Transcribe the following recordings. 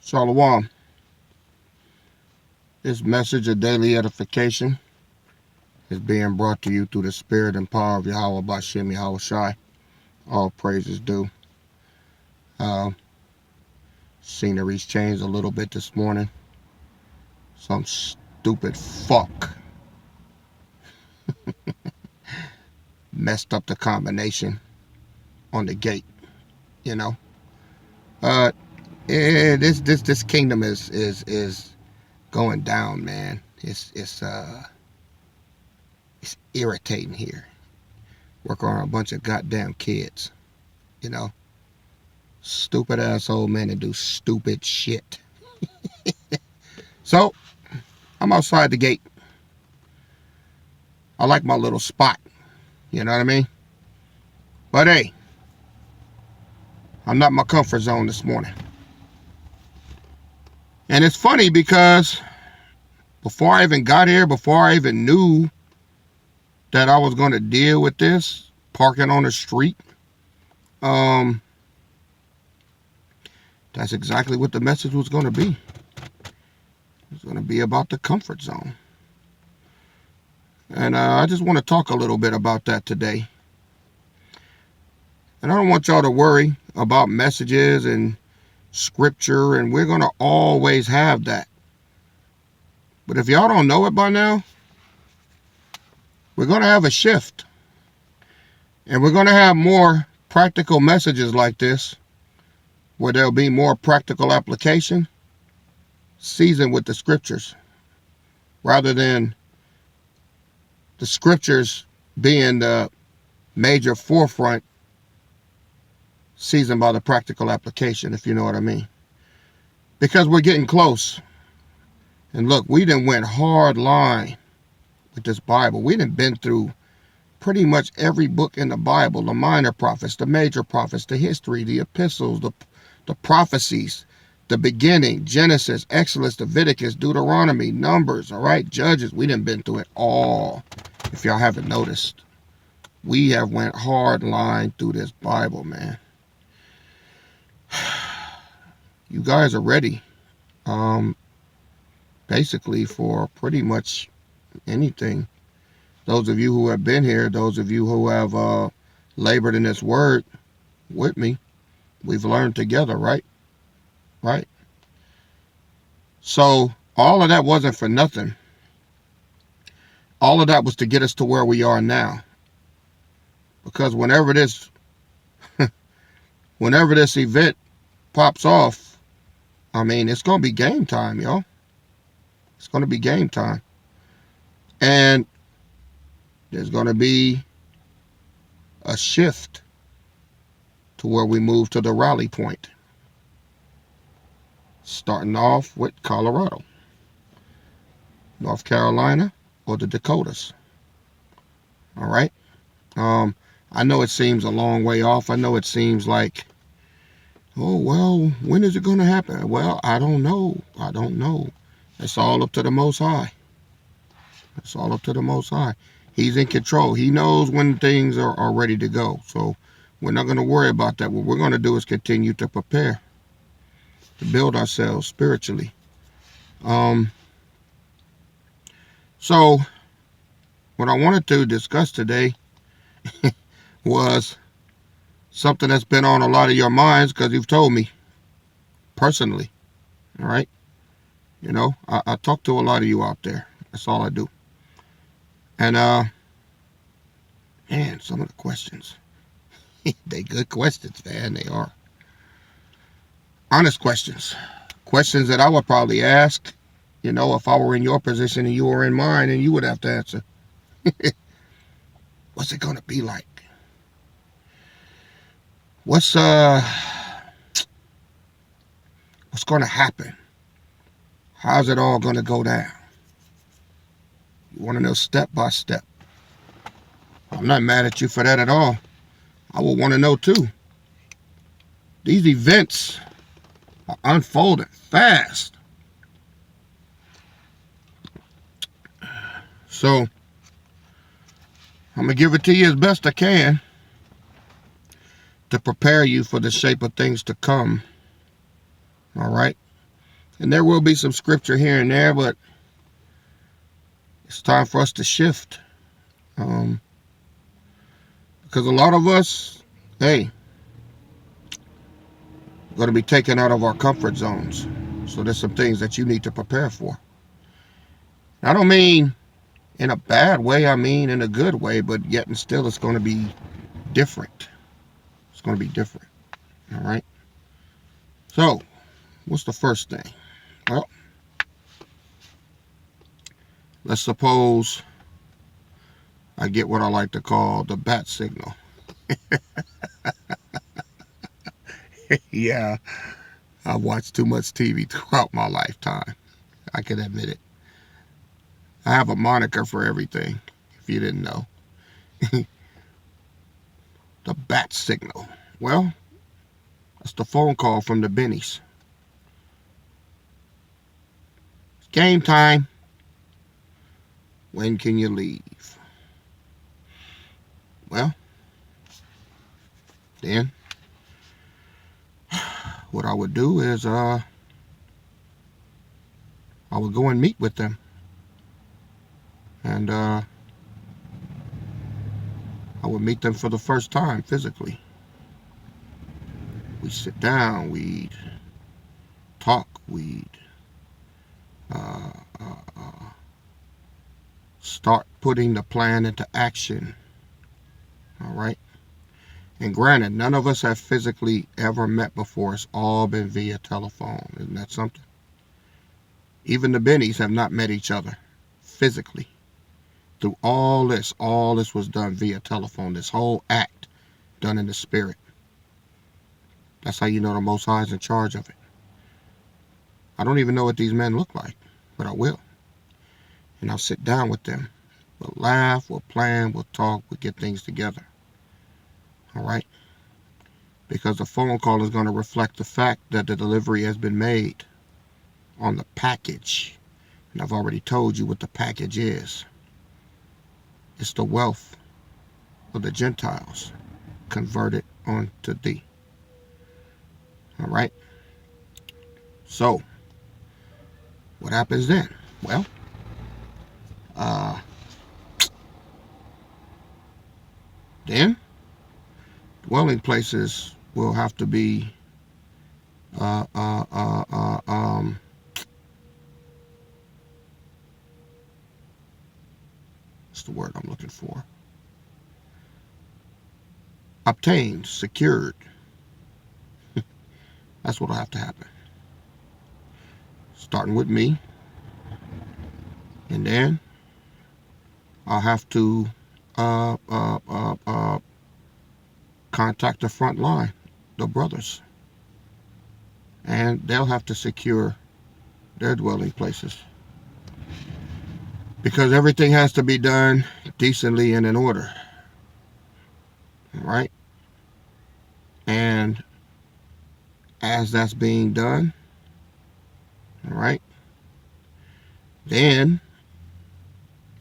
Shalom. This message of daily edification is being brought to you through the spirit and power of Yahweh Bashem R.O.I. All praises due. Scenery's changed a little bit this morning. Some stupid fuck messed up the combination on the gate. You know, this kingdom is going down, man. It's irritating here. Work on a bunch of goddamn kids, you know. Stupid asshole men that do stupid shit. So, I'm outside the gate. I like my little spot. You know what I mean? But hey, I'm not in my comfort zone this morning. And it's funny because before I even got here, before I even knew that I was going to deal with this, parking on the street, that's exactly what the message was going to be. It's going to be about the comfort zone. And I just want to talk a little bit about that today. And I don't want y'all to worry about messages and scripture, and we're going to always have that. But if y'all don't know it by now, we're going to have a shift. And we're going to have more practical messages like this, where there'll be more practical application seasoned with the scriptures, rather than the scriptures being the major forefront, seasoned by the practical application, if you know what I mean. Because we're getting close. And look, we done went hard line with this Bible. We done been through pretty much every book in the Bible, the minor prophets, the major prophets, the history, the epistles, the prophecies, the beginning, Genesis, Exodus, Leviticus, Deuteronomy, Numbers, all right, Judges. We done been through it all. If y'all haven't noticed, we have went hard line through this Bible, man. You guys are ready, basically, for pretty much anything. Those of you who have been here, those of you who have labored in this word with me, we've learned together, right? Right? So all of that wasn't for nothing. All of that was to get us to where we are now. Because whenever this event pops off, I mean, it's going to be game time, y'all. It's going to be game time. And there's going to be a shift to where we move to the rally point. Starting off with Colorado, North Carolina, or the Dakotas. All right? I know it seems a long way off. I know it seems like, oh, well, when is it going to happen? Well, I don't know. I don't know. It's all up to the Most High. It's all up to the Most High. He's in control. He knows when things are ready to go. So we're not going to worry about that. What we're going to do is continue to prepare, to build ourselves spiritually. So what I wanted to discuss today was something that's been on a lot of your minds, because you've told me personally. All right? You know, I talk to a lot of you out there. That's all I do. And man, some of the questions, they good questions, man. They are honest questions. Questions that I would probably ask, you know, if I were in your position and you were in mine, and you would have to answer. What's it going to be like? What's going to happen? How's it all going to go down? You want to know step by step. I'm not mad at you for that at all. I would want to know too. These events are unfolding fast. So I'm going to give it to you as best I can to prepare you for the shape of things to come. All right? And there will be some scripture here and there, but it's time for us to shift. Because a lot of us, hey, going to be taken out of our comfort zones. So there's some things that you need to prepare for. I don't mean in a bad way, I mean in a good way, but yet and still it's going to be different. It's going to be different. All right. So, what's the first thing? Well, let's suppose I get what I like to call the bat signal. Yeah, I've watched too much TV throughout my lifetime. I can admit it. I have a moniker for everything, if you didn't know. The bat signal. Well, that's the phone call from the Bennies. It's game time. When can you leave? Well, then what I would do is I would go and meet with them. And I would meet them for the first time physically. We'd sit down, we'd talk, we'd start putting the plan into action. All right? And granted, none of us have physically ever met before. It's all been via telephone. Isn't that something? Even the Bennies have not met each other physically. Through all this was done via telephone. This whole act done in the spirit. That's how you know the Most High is in charge of it. I don't even know what these men look like, but I will. And I'll sit down with them. We'll laugh, we'll plan, we'll talk, we'll get things together. All right? Because the phone call is going to reflect the fact that the delivery has been made on the package. And I've already told you what the package is. It's the wealth of the Gentiles converted onto thee. All right? So, what happens then? Well, then dwelling places will have to be what's the word I'm looking for? Obtained, secured. That's what'll have to happen. Starting with me. And then I'll have to contact the front line, the brothers. And they'll have to secure their dwelling places. Because everything has to be done decently and in order. All right? And as that's being done, all right, then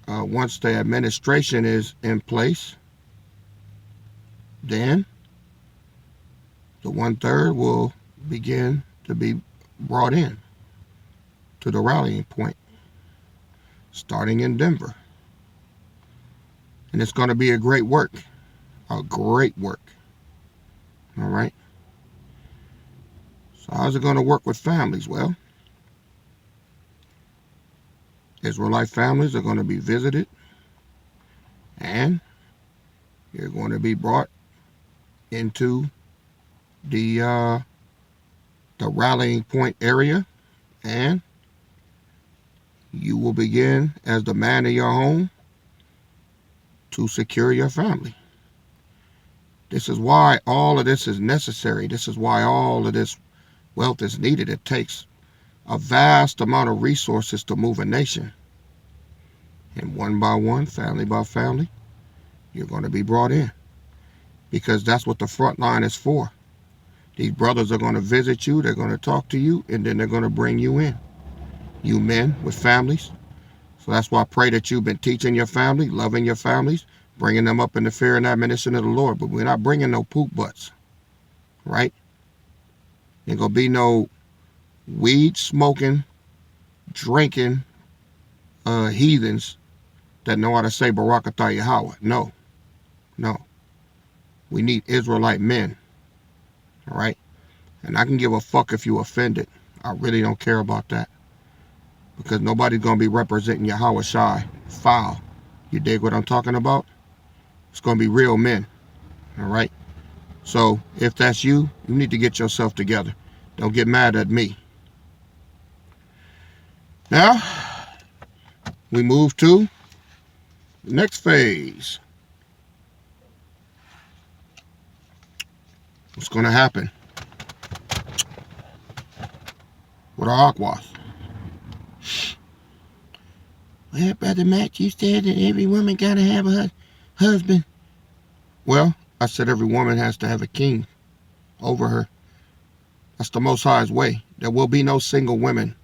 once the administration is in place, then the 1/3 will begin to be brought in to the rallying point, starting in Denver. And it's going to be a great work. A great work. All right? So how's it going to work with families? Well, Israelite families are going to be visited, and you're going to be brought into the rallying point area, and you will begin as the man of your home to secure your family. This is why all of this is necessary. This is why all of this wealth is needed. It takes a vast amount of resources to move a nation. And one by one, family by family, you're going to be brought in. Because that's what the front line is for. These brothers are going to visit you, they're going to talk to you, and then they're going to bring you in. You men with families. So that's why I pray that you've been teaching your family, loving your families, bringing them up in the fear and admonition of the Lord. But we're not bringing no poop butts. Right? Ain't going to be no weed smoking, drinking heathens that know how to say Barakatah Yahweh. No, no. We need Israelite men. All right? And I can give a fuck if you offended. I really don't care about that. Because nobody's going to be representing Yahweh Shai foul. You dig what I'm talking about? It's going to be real men. All right? So if that's you, you need to get yourself together. Don't get mad at me. Now, we move to the next phase. What's going to happen with our Akwath? Well, Brother Matt, you said that every woman got to have a husband. Well, I said every woman has to have a king over her. That's the Most High's way. There will be no single women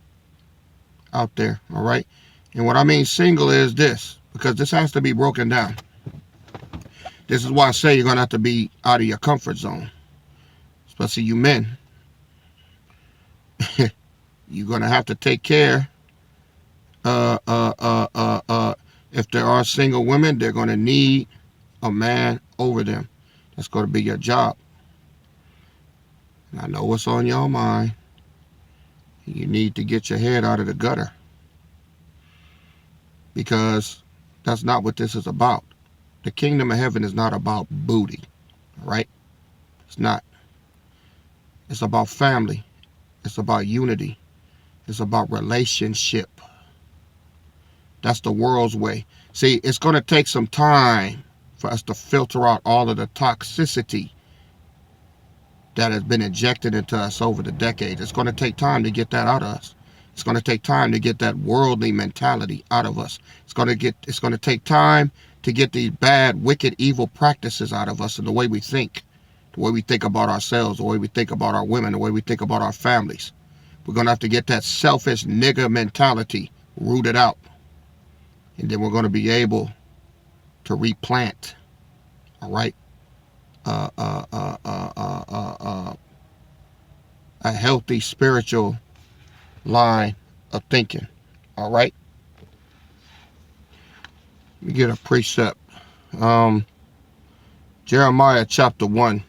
out there, all right? And what I mean single is this, because this has to be broken down. This is why I say you're going to have to be out of your comfort zone, especially you men. You're going to have to take care. If there are single women, they're going to need a man over them. That's going to be your job. And I know what's on your mind. You need to get your head out of the gutter. Because that's not what this is about. The kingdom of heaven is not about booty. Right? It's not. It's about family. It's about unity. It's about relationship. That's the world's way. See, it's going to take some time for us to filter out all of the toxicity that has been injected into us over the decades. It's going to take time to get that out of us. It's going to take time to get that worldly mentality out of us. It's going to take time to get these bad, wicked, evil practices out of us and the way we think about ourselves, the way we think about our women, the way we think about our families. We're going to have to get that selfish nigger mentality rooted out. And then we're going to be able to replant, all right, a healthy spiritual line of thinking, all right? Let me get a precept. Jeremiah chapter 1,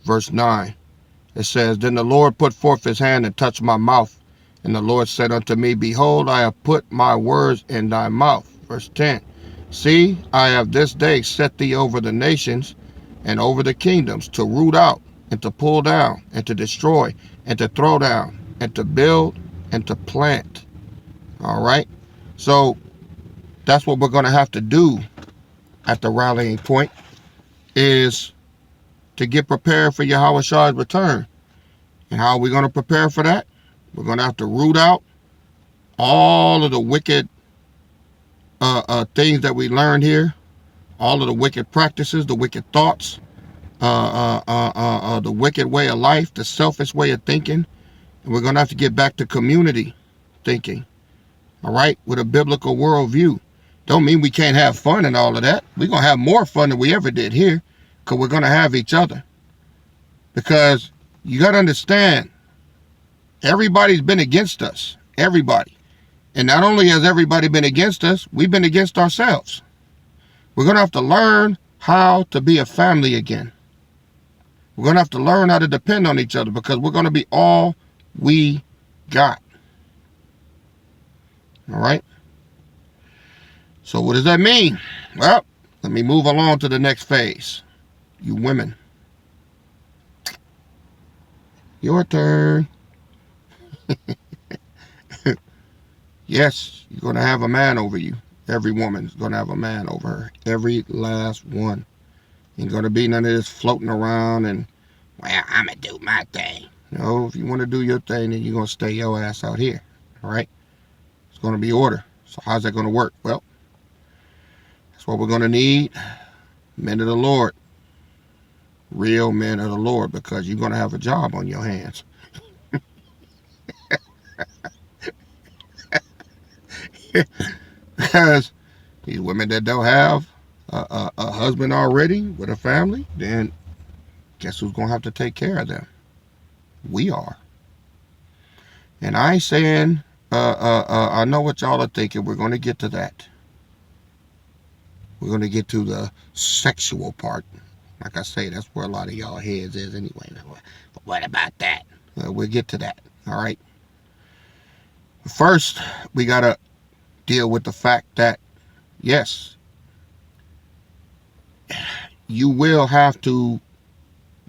verse 9. It says, Then the Lord put forth his hand and touched my mouth. And the Lord said unto me, Behold, I have put my words in thy mouth. Verse 10. See, I have this day set thee over the nations and over the kingdoms, to root out and to pull down and to destroy and to throw down and to build and to plant. All right? So that's what we're going to have to do at the rallying point, is to get prepared for Yahweh Shai's return. And how are we going to prepare for that? We're going to have to root out all of the wicked things that we learned here, all of the wicked practices, the wicked thoughts, the wicked way of life, the selfish way of thinking. And we're going to have to get back to community thinking, all right, with a biblical worldview. Don't mean we can't have fun and all of that. We're going to have more fun than we ever did here, because we're going to have each other. Because you got to understand, everybody's been against us. Everybody. And not only has everybody been against us, we've been against ourselves. We're going to have to learn how to be a family again. We're going to have to learn how to depend on each other, because we're going to be all we got. All right? So what does that mean? Well, let me move along to the next phase. You women. Your turn. Yes, you're going to have a man over you. Every woman's going to have a man over her. Every last one. Ain't going to be none of this floating around and, well, I'm going to do my thing. No, if you want to do your thing, then you're going to stay your ass out here. All right? It's going to be order. So how's that going to work? Well, that's what we're going to need. Men of the Lord. Real men of the Lord, because you're going to have a job on your hands. Because these women that don't have a husband already with a family, then guess who's going to have to take care of them? We are. And I ain't saying, I know what y'all are thinking. We're going to get to that. We're going to get to the sexual part. Like I say, that's where a lot of y'all heads is anyway. But what about that? We'll get to that. All right. First, we got to deal with the fact that, yes, you will have to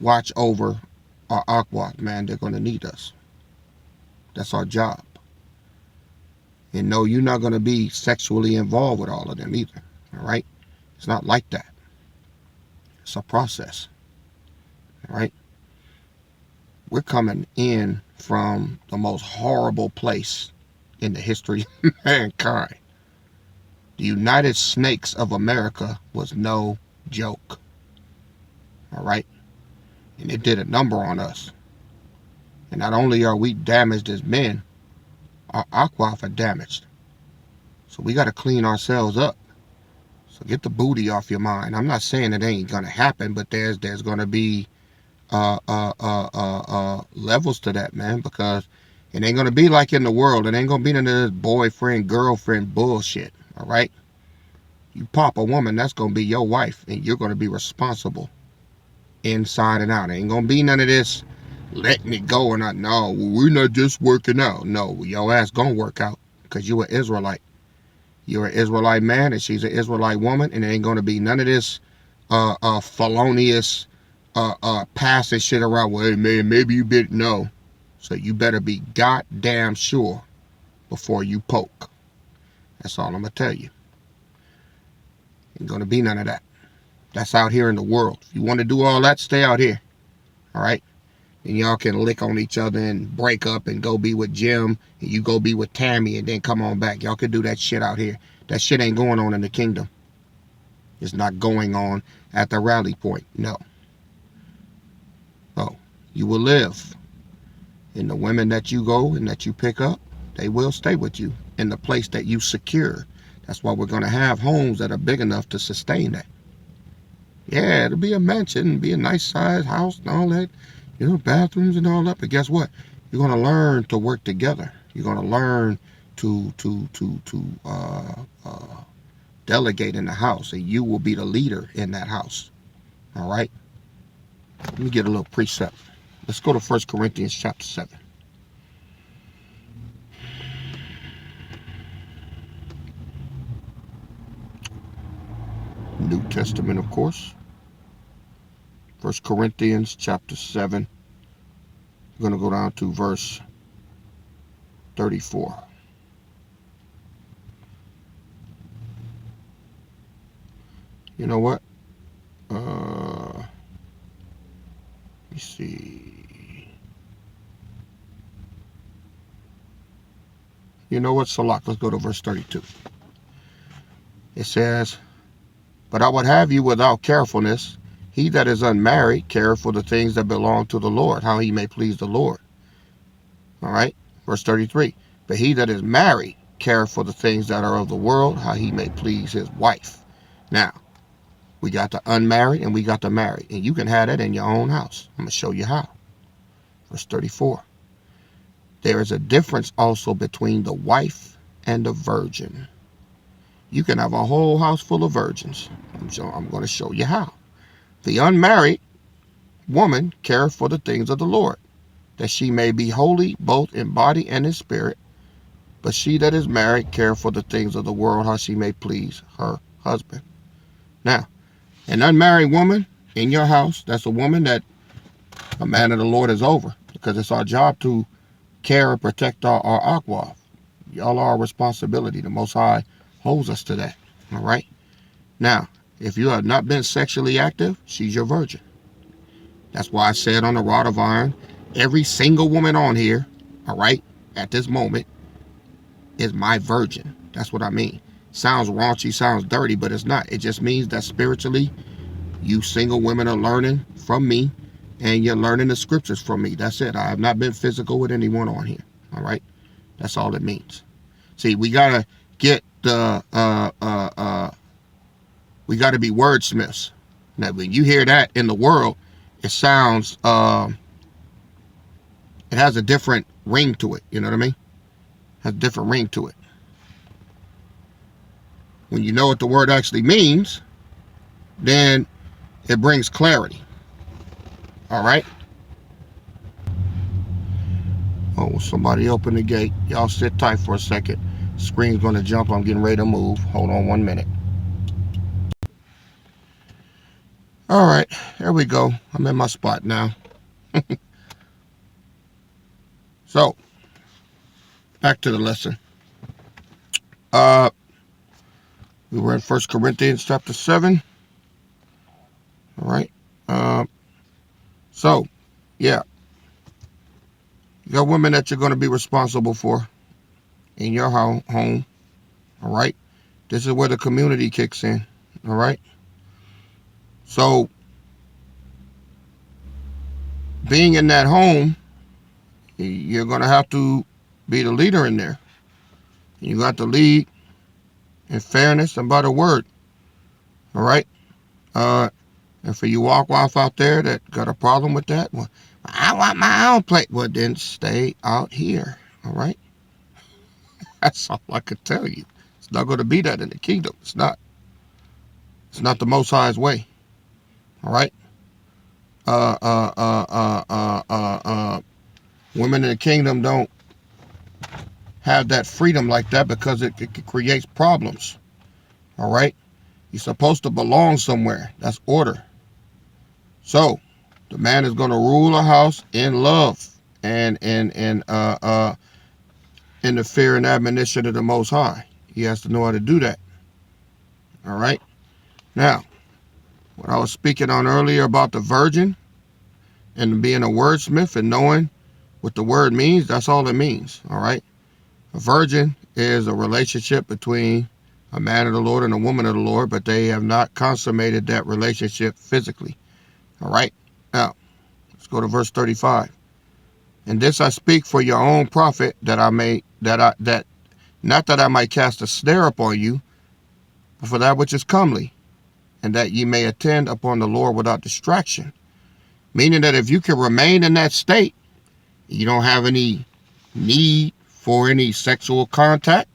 watch over our aqua, man. They're going to need us. That's our job. And no, you're not going to be sexually involved with all of them either. All right? It's not like that. It's a process. All right? We're coming in from the most horrible place in the history of mankind. The United Snakes of America was no joke. All right? And it did a number on us. And not only are we damaged as men, our aqua are damaged. So we got to clean ourselves up. So get the booty off your mind. I'm not saying it ain't gonna happen, but there's gonna be levels to that, man, because it ain't gonna be like in the world. It ain't gonna be none of this boyfriend girlfriend bullshit. All right. You pop a woman, that's gonna be your wife, and you're gonna be responsible inside and out. It ain't gonna be none of this letting it go or not. No, we're not just working out. No, your ass gonna work out because you an Israelite. You're an Israelite man and she's an Israelite woman, and it ain't going to be none of this felonious passing shit around. Well, hey, man, maybe you better know. So you better be goddamn sure before you poke. That's all I'm going to tell you. Ain't going to be none of that. That's out here in the world. If you want to do all that, stay out here. All right? And y'all can lick on each other and break up and go be with Jim and you go be with Tammy and then come on back. Y'all can do that shit out here. That shit ain't going on in the kingdom. It's not going on at the rally point. No. Oh, you will live. And the women that you go and that you pick up, they will stay with you in the place that you secure. That's why we're going to have homes that are big enough to sustain that. Yeah, it'll be a mansion, be a nice sized house and all that. You know, bathrooms and all that. But guess what? You're going to learn to work together. You're going to learn to delegate in the house, and you will be the leader in that house. All right? Let me get a little precept. Let's go to 1 Corinthians chapter 7. New Testament, of course. 1 Corinthians chapter 7. We're going to go down to verse 34. You know what? Let me see. You know what? Salak, let's go to verse 32. It says, but I would have you without carefulness. He that is unmarried careth for the things that belong to the Lord, how he may please the Lord. All right? Verse 33. But he that is married careth for the things that are of the world, how he may please his wife. Now, we got the unmarried and we got the married. And you can have that in your own house. I'm going to show you how. Verse 34. There is a difference also between the wife and the virgin. You can have a whole house full of virgins. I'm going to show you how. The unmarried woman careth for the things of the Lord, that she may be holy both in body and in spirit. But she that is married careth for the things of the world, how she may please her husband. Now, an unmarried woman in your house, that's a woman that a man of the Lord is over, because it's our job to care and protect our aqua. Y'all are our responsibility. The Most High holds us to that. All right? Now, if you have not been sexually active, she's your virgin. That's why I said on the rod of iron, every single woman on here, all right, at this moment, is my virgin. That's what I mean. Sounds raunchy, sounds dirty, but it's not. It just means that spiritually, you single women are learning from me, and you're learning the scriptures from me. That's it. I have not been physical with anyone on here. All right? That's all it means. See, we got to get the, we got to be wordsmiths. Now, when you hear that in the world, it sounds It has a different ring to it. You know what I mean? It has a different ring to it. When you know what the word actually means, then it brings clarity. All right? Oh, somebody open the gate. Y'all sit tight for a second. Screen's going to jump. I'm getting ready to move. Hold on 1 minute. All right, there we go. I'm in my spot now. So, back to the lesson. We were in 1 Corinthians chapter 7. All right. So, yeah. You got women that you're going to be responsible for in your home. All right. This is where the community kicks in. All right. So, being in that home, you're going to have to be the leader in there. You got to lead in fairness and by the word. All right. And for you walk off out there that got a problem with that, well, I want my own plate. Well, then stay out here. All right. That's all I could tell you. It's not going to be that in the kingdom. It's not. It's not the Most High's way. All right. Women in the kingdom don't have that freedom like that because it creates problems. All right. You're supposed to belong somewhere. That's order. So, the man is going to rule a house in love and in the fear and admonition of the Most High. He has to know how to do that. All right. Now, what I was speaking on earlier about the virgin and being a wordsmith and knowing what the word means, that's all it means. All right. A virgin is a relationship between a man of the Lord and a woman of the Lord, but they have not consummated that relationship physically. All right. Now, let's go to verse 35. And this I speak for your own profit, that not that I might cast a snare upon you, but for that which is comely, and that ye may attend upon the Lord without distraction. Meaning that if you can remain in that state, you don't have any need for any sexual contact,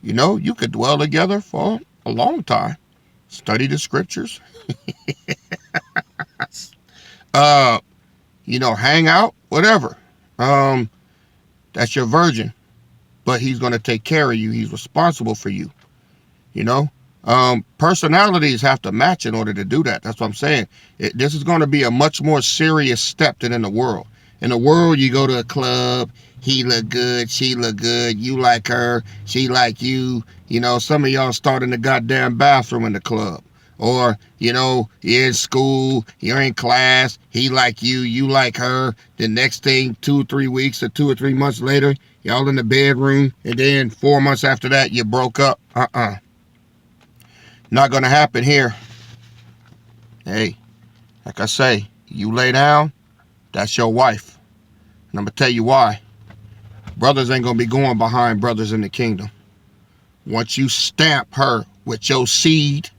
you could dwell together for a long time. Study the scriptures. Hang out, whatever. That's your virgin. But he's going to take care of you. He's responsible for you. Personalities have to match in order to do that. That's what I'm saying. This is going to be a much more serious step than in the world. In the world, you go to a club, he look good, she look good, you like her, she like you. Some of y'all start in the goddamn bathroom in the club. Or, you're in school, you're in class, he like you, you like her. The next thing, 2 or 3 weeks or 2 or 3 months later, y'all in the bedroom. And then 4 months after that, you broke up. Not going to happen here. Hey, like I say, you lay down, that's your wife. And I'm going to tell you why. Brothers ain't going to be going behind brothers in the kingdom. Once you stamp her with your seed,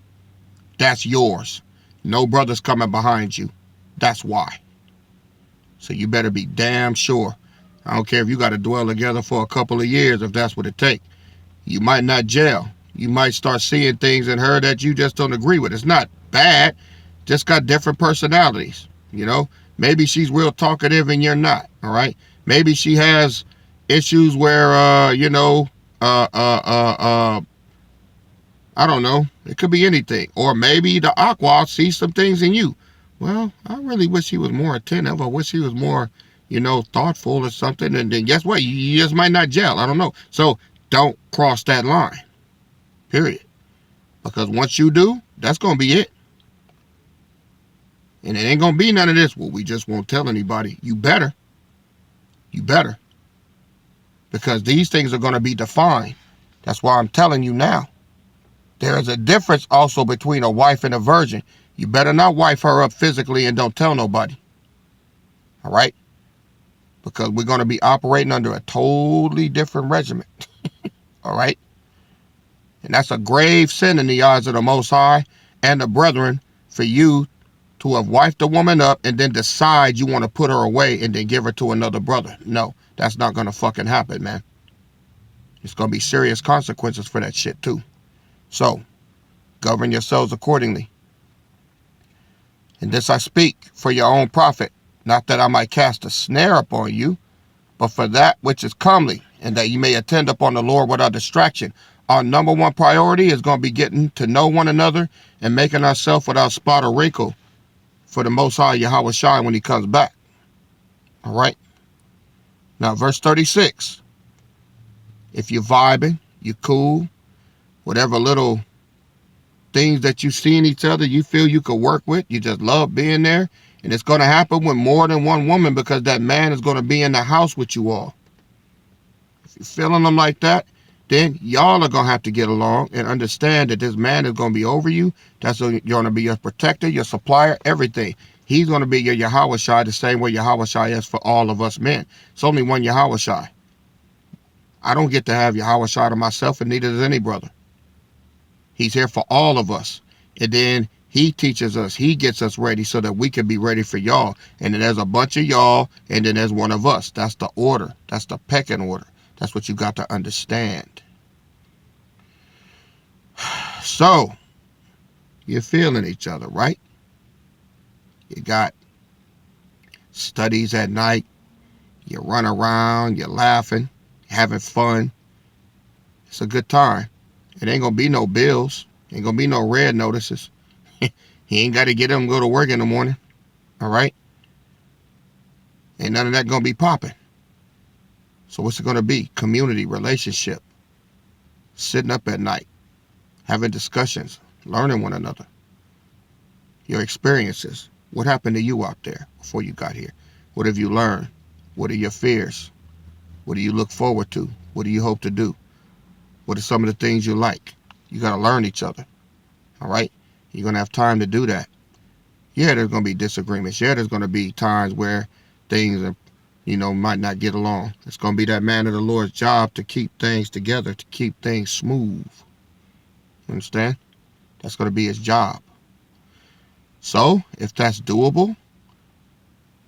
that's yours. No brothers coming behind you. That's why. So you better be damn sure. I don't care if you got to dwell together for a couple of years if that's what it takes. You might not gel. You might start seeing things in her that you just don't agree with. It's not bad. Just got different personalities. Maybe she's real talkative and you're not. All right. Maybe she has issues where, I don't know. It could be anything. Or maybe the aqua sees some things in you. Well, I really wish he was more attentive. I wish he was more, thoughtful or something. And then guess what? You just might not gel. I don't know. So don't cross that line. Period. Because once you do, that's going to be it. And it ain't going to be none of this. Well, we just won't tell anybody. You better. You better. Because these things are going to be defined. That's why I'm telling you now. There is a difference also between a wife and a virgin. You better not wife her up physically and don't tell nobody. All right? Because we're going to be operating under a totally different regimen. All right? And that's a grave sin in the eyes of the Most High and the brethren for you to have wifed a woman up and then decide you want to put her away and then give her to another brother. No, that's not going to fucking happen, man. It's going to be serious consequences for that shit, too. So, govern yourselves accordingly. And this I speak for your own profit, not that I might cast a snare upon you, but for that which is comely, and that you may attend upon the Lord without distraction. Our number one priority is going to be getting to know one another and making ourselves without spot or wrinkle for the Most High Yahweh Shai when he comes back. All right? Now, verse 36. If you're vibing, you're cool, whatever little things that you see in each other you feel you could work with, you just love being there, and it's going to happen with more than one woman because that man is going to be in the house with you all. If you're feeling them like that, then y'all are going to have to get along and understand that this man is going to be over you. That's going to be your protector, your supplier, everything. He's going to be your Yahweh Shai the same way Yahweh Shai is for all of us men. It's only one Yahweh Shai. I don't get to have Yahweh Shai to myself, and neither does any brother. He's here for all of us. And then he teaches us, he gets us ready so that we can be ready for y'all. And then there's a bunch of y'all, and then there's one of us. That's the order. That's the pecking order. That's what you got to understand. So, you're feeling each other, right? You got studies at night. You run around, you're laughing, having fun. It's a good time. It ain't going to be no bills. Ain't going to be no red notices. He ain't got to get up and go to work in the morning. All right? Ain't none of that going to be popping. So what's it going to be? Community, relationship. Sitting up at night. Having discussions. Learning one another. Your experiences. What happened to you out there before you got here? What have you learned? What are your fears? What do you look forward to? What do you hope to do? What are some of the things you like? You got to learn each other. All right? You're going to have time to do that. Yeah, there's going to be disagreements. Yeah, there's going to be times where things are, might not get along. It's going to be that man of the Lord's job to keep things together, to keep things smooth. You understand? That's going to be his job. So, if that's doable,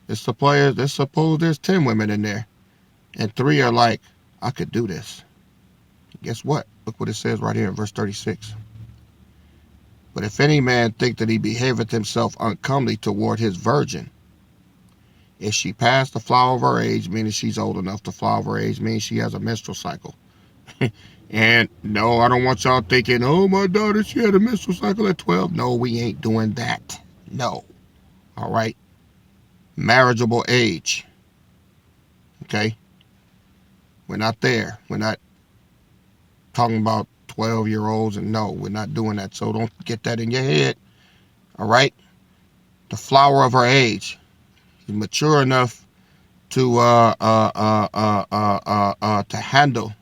let's suppose there's 10 women in there, and 3 are like, I could do this. Guess what? Look what it says right here in verse 36. But if any man think that he behaveth himself uncomely toward his virgin, if she passed the flower of her age, meaning she's old enough, the flower of her age means she has a menstrual cycle. And no, I don't want y'all thinking, oh, my daughter, she had a menstrual cycle at 12. No, we ain't doing that. No. All right? Marriageable age. Okay? We're not there. We're not talking about 12-year-olds, and no, we're not doing that. So don't get that in your head. All right? The flower of her age. She's mature enough to handle,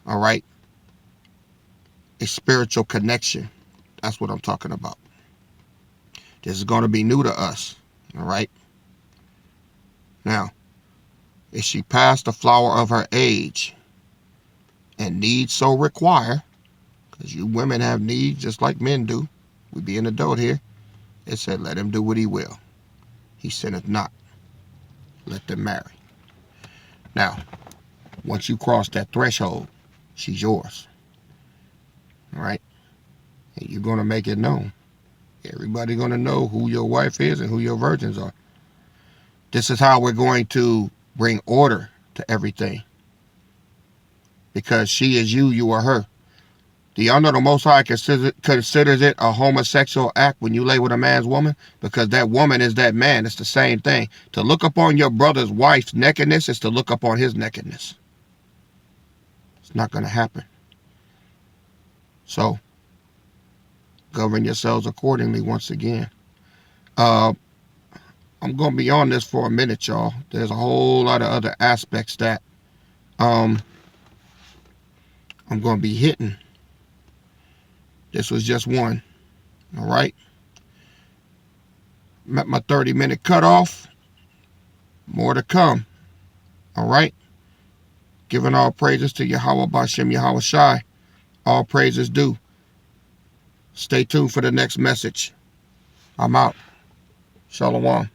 all right, a spiritual connection. That's what I'm talking about. This is going to be new to us. All right? Now, if she passed the flower of her age and needs so require, because you women have needs just like men do, we be an adult here, it said, let him do what he will. He sinneth not. Let them marry. Now, once you cross that threshold, she's yours. All right? And you're going to make it known. Everybody's going to know who your wife is and who your virgins are. This is how we're going to bring order to everything. Because she is you, you are her. Do y'all know the Most High considers it a homosexual act when you lay with a man's woman? Because that woman is that man. It's the same thing. To look upon your brother's wife's nakedness is to look upon his nakedness. It's not going to happen. So, govern yourselves accordingly once again. I'm going to be on this for a minute, y'all. There's a whole lot of other aspects that I'm going to be hitting. This was just one. All right? I'm at my 30-minute cutoff. More to come. All right? Giving all praises to Yahweh Bashem Yahweh Shai. All praises due. Stay tuned for the next message. I'm out. Shalom.